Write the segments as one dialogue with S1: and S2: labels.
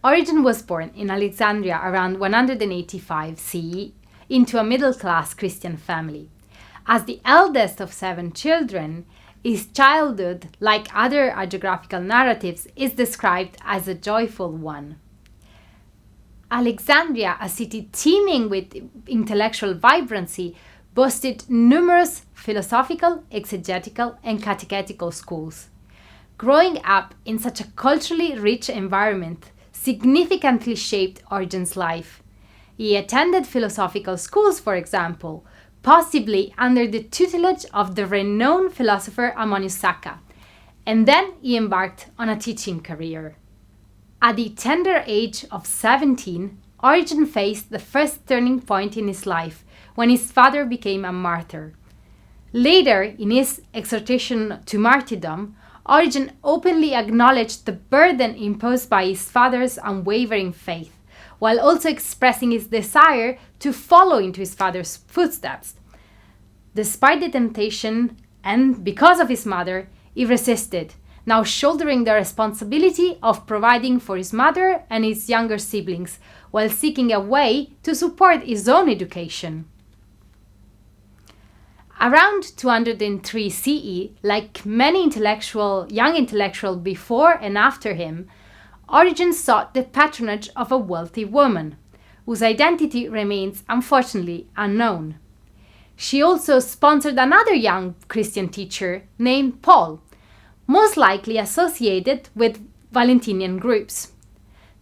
S1: Origen was born in Alexandria around 185 CE into a middle-class Christian family. As the eldest of 7 children, his childhood, like other hagiographical narratives, is described as a joyful one. Alexandria, a city teeming with intellectual vibrancy, boasted numerous philosophical, exegetical, and catechetical schools. Growing up in such a culturally rich environment significantly shaped Origen's life. He attended philosophical schools, for example, possibly under the tutelage of the renowned philosopher Ammonius Saccas, and then he embarked on a teaching career. At the tender age of 17, Origen faced the first turning point in his life when his father became a martyr. Later, in his exhortation to martyrdom, Origen openly acknowledged the burden imposed by his father's unwavering faith, while also expressing his desire to follow into his father's footsteps. Despite the temptation, and because of his mother, he resisted, now shouldering the responsibility of providing for his mother and his younger siblings, while seeking a way to support his own education. Around 203 CE, like many young intellectuals before and after him, Origen sought the patronage of a wealthy woman, whose identity remains unfortunately unknown. She also sponsored another young Christian teacher named Paul, most likely associated with Valentinian groups.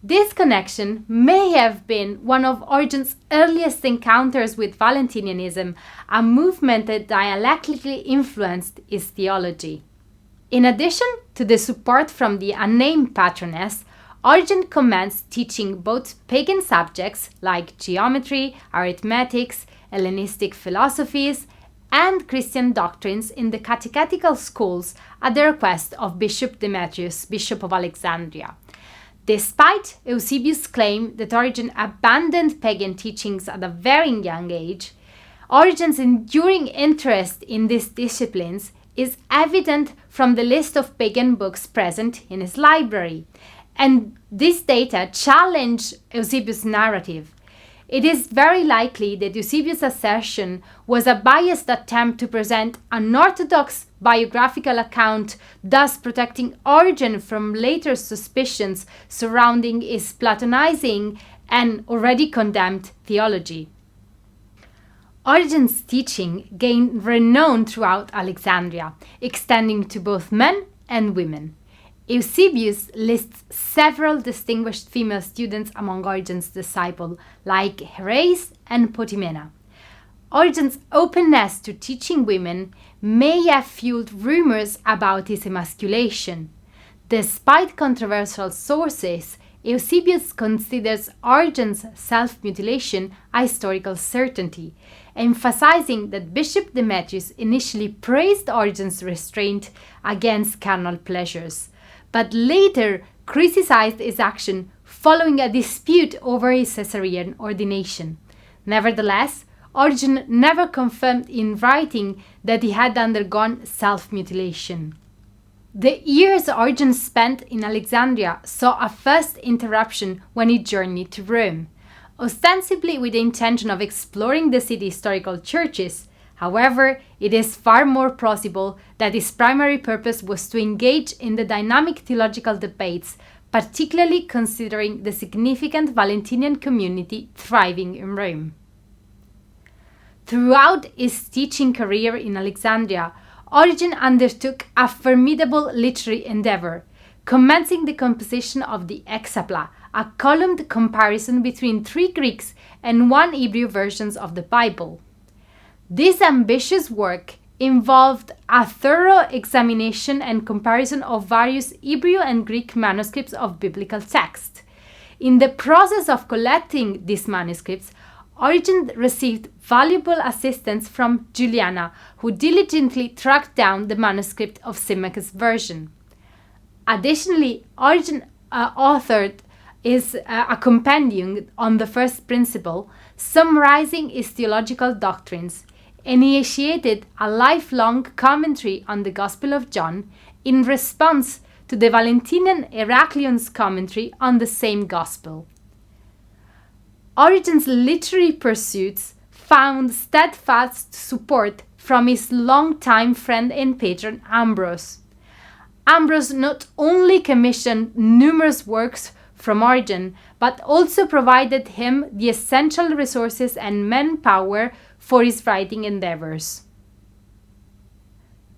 S1: This connection may have been one of Origen's earliest encounters with Valentinianism, a movement that dialectically influenced his theology. In addition to the support from the unnamed patroness, Origen commenced teaching both pagan subjects like geometry, arithmetics, Hellenistic philosophies, and Christian doctrines in the catechetical schools at the request of Bishop Demetrius, Bishop of Alexandria. Despite Eusebius' claim that Origen abandoned pagan teachings at a very young age, Origen's enduring interest in these disciplines is evident from the list of pagan books present in his library, and this data challenge Eusebius' narrative. It is very likely that Eusebius' assertion was a biased attempt to present an orthodox biographical account, thus protecting Origen from later suspicions surrounding his Platonizing and already condemned theology. Origen's teaching gained renown throughout Alexandria, extending to both men and women. Eusebius lists several distinguished female students among Origen's disciples, like Herase and Potimena. Origen's openness to teaching women may have fueled rumors about his emasculation. Despite controversial sources, Eusebius considers Origen's self-mutilation a historical certainty, emphasizing that Bishop Demetrius initially praised Origen's restraint against carnal pleasures, but later criticized his action following a dispute over his Caesarean ordination. Nevertheless, Origen never confirmed in writing that he had undergone self-mutilation. The years Origen spent in Alexandria saw a first interruption when he journeyed to Rome, ostensibly with the intention of exploring the city's historical churches. However, it is far more plausible that his primary purpose was to engage in the dynamic theological debates, particularly considering the significant Valentinian community thriving in Rome. Throughout his teaching career in Alexandria, Origen undertook a formidable literary endeavor, commencing the composition of the Hexapla, a columned comparison between 3 Greek and 1 Hebrew versions of the Bible. This ambitious work involved a thorough examination and comparison of various Hebrew and Greek manuscripts of biblical texts. In the process of collecting these manuscripts, Origen received valuable assistance from Juliana, who diligently tracked down the manuscript of Symmachus' version. Additionally, Origen authored a compendium on the first principle, summarizing his theological doctrines, initiated a lifelong commentary on the Gospel of John in response to the Valentinian Heraclion's commentary on the same gospel. Origen's literary pursuits found steadfast support from his longtime friend and patron Ambrose. Ambrose not only commissioned numerous works from Origen, but also provided him the essential resources and manpower for his writing endeavors.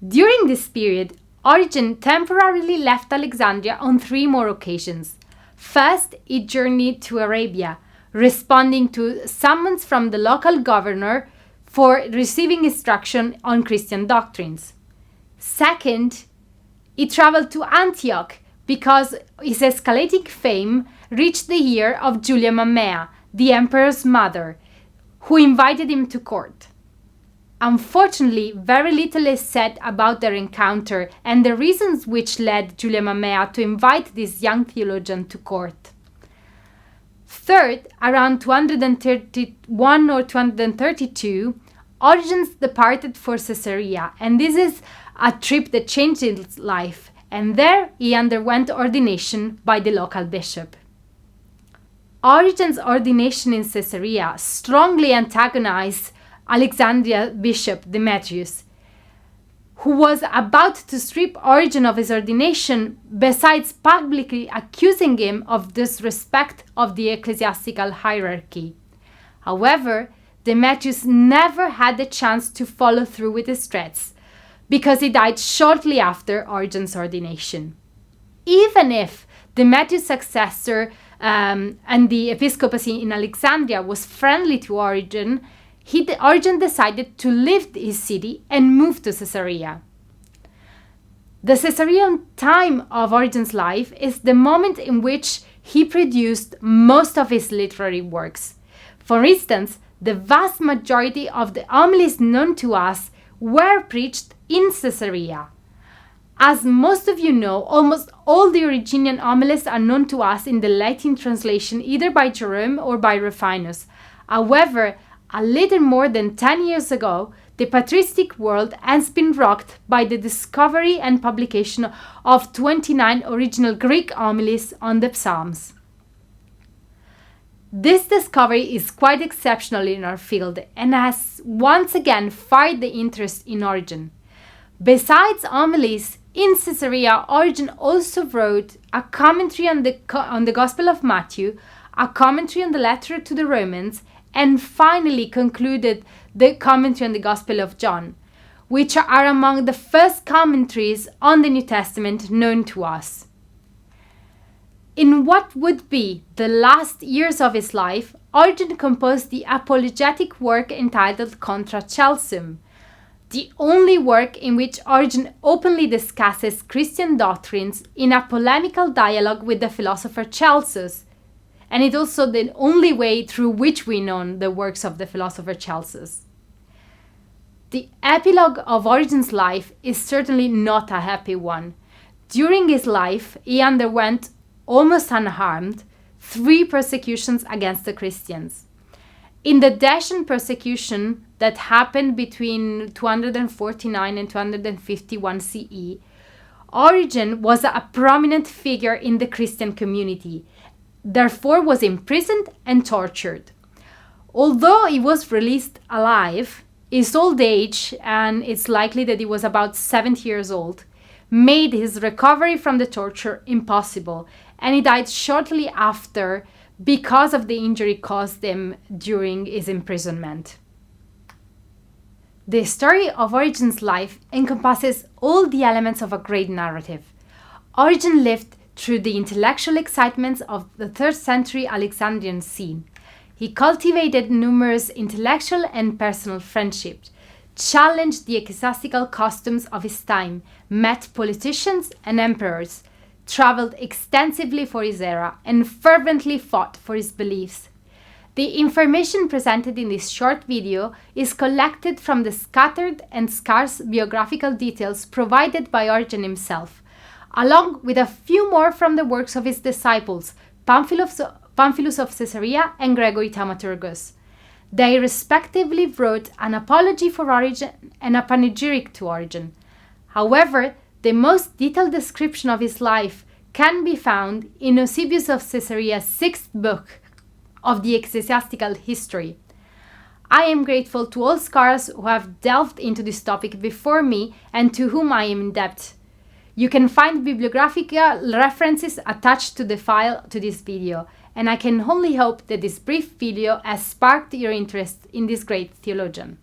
S1: During this period, Origen temporarily left Alexandria on 3 more occasions. First, he journeyed to Arabia, responding to summons from the local governor for receiving instruction on Christian doctrines. Second, he traveled to Antioch because his escalating fame reached the ear of Julia Mammea, the emperor's mother, who invited him to court. Unfortunately, very little is said about their encounter and the reasons which led Julia Mammea to invite this young theologian to court. Third, around 231 or 232, Origen departed for Caesarea, and this is a trip that changed his life, and there he underwent ordination by the local bishop. Origen's ordination in Caesarea strongly antagonized Alexandria bishop Demetrius, who was about to strip Origen of his ordination, besides publicly accusing him of disrespect of the ecclesiastical hierarchy. However, Demetrius never had the chance to follow through with his threats, because he died shortly after Origen's ordination. Even if Demetrius' successor and the episcopacy in Alexandria was friendly to Origen, Origen decided to leave his city and move to Caesarea. The Caesarean time of Origen's life is the moment in which he produced most of his literary works. For instance, the vast majority of the homilies known to us were preached in Caesarea. As most of you know, almost all the Origenian homilies are known to us in the Latin translation either by Jerome or by Rufinus. However, a little more than 10 years ago, the patristic world has been rocked by the discovery and publication of 29 original Greek homilies on the Psalms. This discovery is quite exceptional in our field and has once again fired the interest in Origen. Besides homilies, in Caesarea, Origen also wrote a commentary on the Gospel of Matthew, a commentary on the letter to the Romans, and finally concluded the commentary on the Gospel of John, which are among the first commentaries on the New Testament known to us. In what would be the last years of his life, Origen composed the apologetic work entitled Contra Celsum, the only work in which Origen openly discusses Christian doctrines in a polemical dialogue with the philosopher Celsus, and it's also the only way through which we know the works of the philosopher Celsus. The epilogue of Origen's life is certainly not a happy one. During his life, he underwent, almost unharmed, 3 persecutions against the Christians. In the Dacian persecution that happened between 249 and 251 CE, Origen was a prominent figure in the Christian community, therefore was imprisoned and tortured. Although he was released alive, his old age, and it's likely that he was about 70 years old, made his recovery from the torture impossible, and he died shortly after because of the injury caused him during his imprisonment. The story of Origen's life encompasses all the elements of a great narrative. Origen lived through the intellectual excitements of the 3rd century Alexandrian scene. He cultivated numerous intellectual and personal friendships, challenged the ecclesiastical customs of his time, met politicians and emperors, traveled extensively for his era, and fervently fought for his beliefs. The information presented in this short video is collected from the scattered and scarce biographical details provided by Origen himself, along with a few more from the works of his disciples, Pamphilus of Caesarea and Gregory Thaumaturgus. They respectively wrote an apology for Origen and a panegyric to Origen. However, The most detailed description of his life can be found in Eusebius of Caesarea's 6th book of the Ecclesiastical History. I am grateful to all scholars who have delved into this topic before me and to whom I am in debt. You can find bibliographical references attached to the file to this video, and I can only hope that this brief video has sparked your interest in this great theologian.